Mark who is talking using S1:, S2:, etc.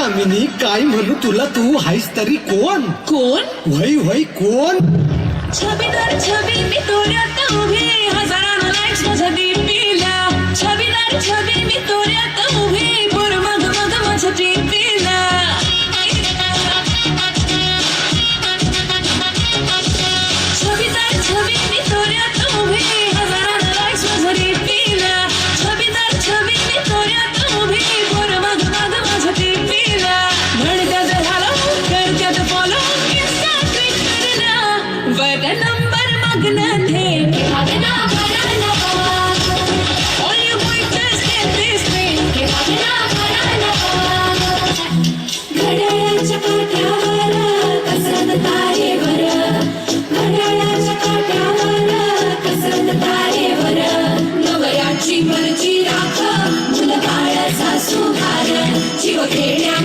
S1: दामिनी काय म्हणू तुला, तू हायस तरी कोण?
S2: कोण?
S1: वय वय कोण?
S2: छबीदार छबी मी तोऱ्यात उभी, हजारानं लाईक्स माझ्या डीपीला. छबीदार छबी मी तोऱ्यात उभी, पोर मग मग माझ्या डीपीला. छबीदार छबी मी तोऱ्यात उभी, हजारानं लाईक्स माझ्या डीपीला. छबीदार छबी मी तोऱ्यात उभी, पोर मग मग माझ्या डीपीला. म्हणत्यात हॅलो, करत्यात फॉलो, इंस्टा ट्विटरला. वर नंबर मागणं थे के भागना भराना. All you boys get this thing के भागना भराना. घड्याळाच्या काट्यावर कसरत तारेवर, घड्याळाच्या काट्यावर कसरत तारेवर. नवऱ्याची मर्जी राख, मुलं बाळ सासू घाल, जीव खेड्या